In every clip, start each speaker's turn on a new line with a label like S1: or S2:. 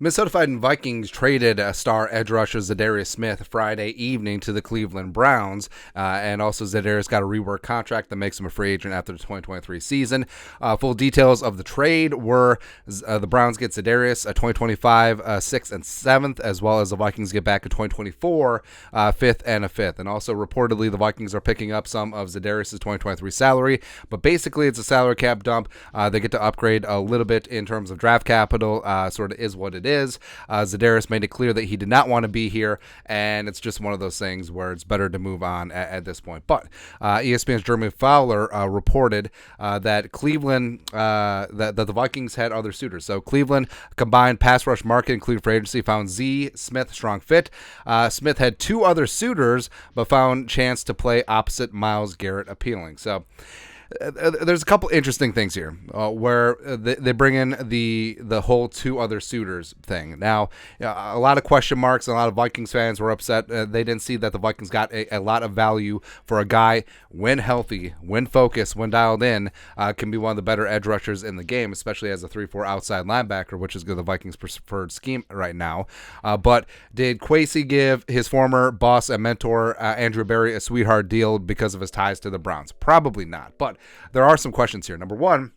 S1: Minnesota Vikings traded star edge rusher Za'Darius Smith Friday evening to the Cleveland Browns, and also Zadarius got a rework contract that makes him a free agent after the 2023 season. Full details of the trade were the Browns get Zadarius a 2025 6th and 7th, as well as the Vikings get back a 2024 5th and a 5th. And also reportedly the Vikings are picking up some of Zadarius' 2023 salary, but basically it's a salary cap dump. They get to upgrade a little bit in terms of draft capital, sort of is what it is. Zadarius made it clear that he did not want to be here, and it's just one of those things where it's better to move on at this point. But ESPN's JEROME Fowler reported that Cleveland, that the Vikings had other suitors. So Cleveland combined pass rush market, including free agency, found Z. Smith strong fit. Smith had two other suitors, but found chance to play opposite Myles Garrett appealing. So there's a couple interesting things here where they bring in the whole two other suitors thing. Now, a lot of question marks, and a lot of Vikings fans were upset. They didn't see that the Vikings got a lot of value for a guy when healthy, when focused, when dialed in, can be one of the better edge rushers in the game, especially as a 3-4 outside linebacker, which is the Vikings' preferred scheme right now. But did Kwesi give his former boss and mentor, Andrew Berry, a sweetheart deal because of his ties to the Browns? Probably not, but there are some questions here. Number one,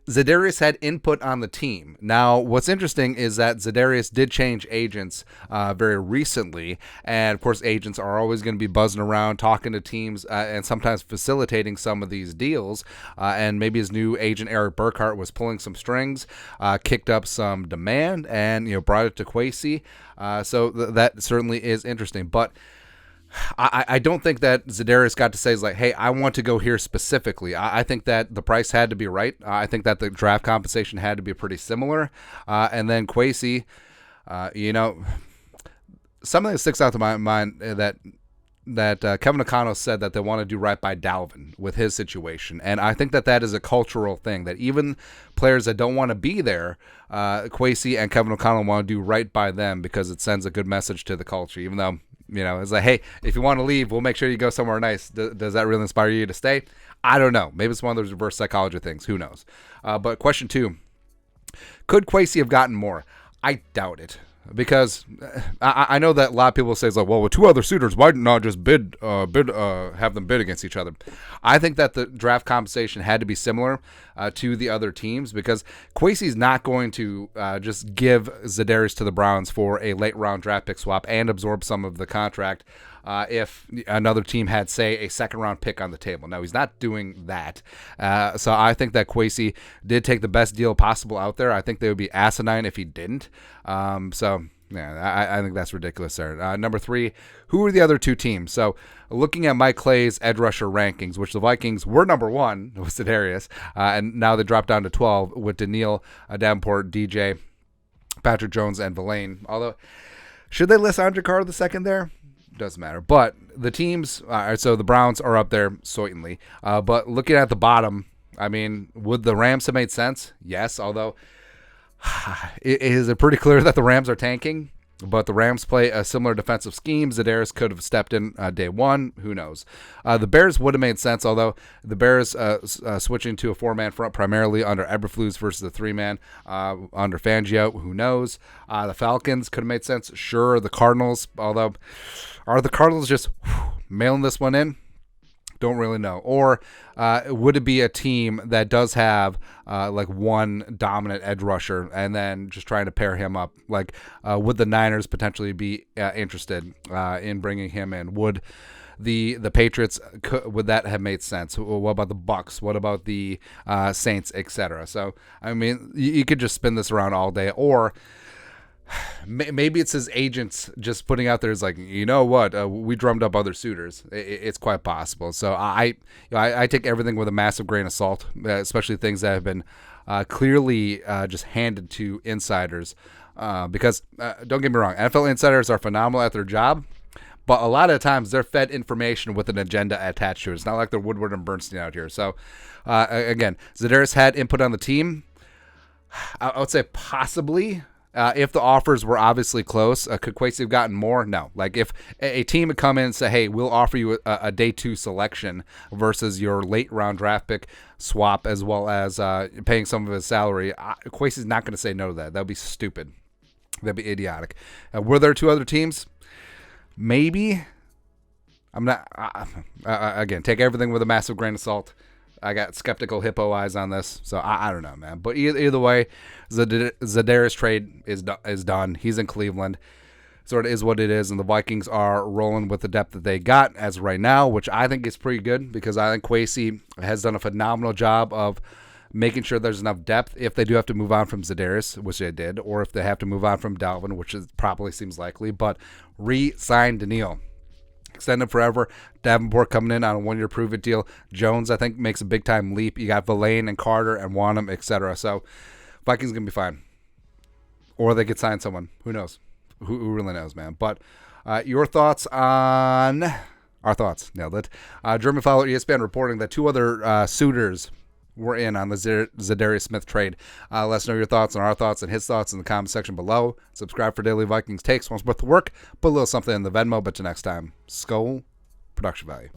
S1: Zadarius had input on the team. Now, what's interesting is that Zadarius did change agents very recently, and of course, agents are always going to be buzzing around, talking to teams, and sometimes facilitating some of these deals. And maybe his new agent Eric Burkhart was pulling some strings, kicked up some demand, and brought it to Kwesi. So that certainly is interesting, but I don't think that Zadarius got to say is like, hey, I want to go here specifically. I think that the price had to be right. I think that the draft compensation had to be pretty similar. And then Kwesi, something that sticks out to my mind that Kevin O'Connell said that they want to do right by Dalvin with his situation. And I think that is a cultural thing, that even players that don't want to be there, Kwesi and Kevin O'Connell want to do right by them because it sends a good message to the culture, even though it's like, hey, if you want to leave, we'll make sure you go somewhere nice. Does that really inspire you to stay? I don't know. Maybe it's one of those reverse psychology things. Who knows? But question two, could Kwesi have gotten more? I doubt it. Because I know that a lot of people say, like, well, with two other suitors, why not just have them bid against each other? I think that the draft compensation had to be similar to the other teams, because Kwesi's not going to just give Zadarius to the Browns for a late round draft pick swap and absorb some of the contract if another team had, say, a second round pick on the table. Now, he's not doing that. So I think that Kwesi did take the best deal possible out there. I think they would be asinine if he didn't. I think that's ridiculous there. Number three, who are the other two teams? So looking at Mike Clay's edge rusher rankings, which the Vikings were number one with Zadarius, and now they dropped down to 12 with Daniil, Davenport, DJ, Patrick Jones, and Villain. Although, should they list Andre Carr the second there? Doesn't matter. But the teams, so the Browns are up there, certainly. But looking at the bottom, I mean, would the Rams have made sense? Yes, although it is pretty clear that the Rams are tanking. But the Rams play a similar defensive scheme. Zadarius could have stepped in day one. Who knows? The Bears would have made sense, although the Bears switching to a four-man front primarily under Eberflus versus the three-man under Fangio. Who knows? The Falcons could have made sense. Sure, the Cardinals, although are the Cardinals just mailing this one in? Don't really know. Or would it be a team that does have like one dominant edge rusher and then just trying to pair him up? Like, would the Niners potentially be interested in bringing him in? Would the Patriots, would that have made sense? What about the Bucks? What about the Saints, etc.? So, I mean, you could just spin this around all day. Or maybe it's his agents just putting out there is like, you know what, we drummed up other suitors. It's quite possible. So I take everything with a massive grain of salt, especially things that have been clearly just handed to insiders. Because don't get me wrong, NFL insiders are phenomenal at their job, but a lot of times they're fed information with an agenda attached to it. It's not like they're Woodward and Bernstein out here. So again, Zadarius had input on the team. I would say possibly. If the offers were obviously close, could Kwesi have gotten more? No. Like if a team would come in and say, hey, we'll offer you a day 2 selection versus your late round draft pick swap, as well as paying some of his salary, Kwesi's not going to say no to that. That would be stupid. That'd be idiotic. Were there 2 other teams? Maybe. I'm not. Again, take everything with a massive grain of salt. I got skeptical hippo eyes on this, so I don't know, man. But either way, Zadarius trade is done. He's in Cleveland. So it is what it is, and the Vikings are rolling with the depth that they got as of right now, which I think is pretty good because I think Kwesi has done a phenomenal job of making sure there's enough depth if they do have to move on from Zadarius, which they did, or if they have to move on from Dalvin, which probably seems likely, but re-sign Daniil. Extend him forever. Davenport coming in on a 1-year prove-it deal. Jones, I think, makes a big-time leap. You got Villain and Carter and Wanham, etc. So Vikings going to be fine. Or they could sign someone. Who knows? Who really knows, man? But your thoughts on... Our thoughts. Nailed it. German Fowler, ESPN, reporting that 2 other suitors were in on the Za'Darius Smith trade. Let us know your thoughts on our thoughts and his thoughts in the comment section below. Subscribe for daily Vikings takes. Once worth the work, put a little something in the Venmo. But till next time, Skull Production Value.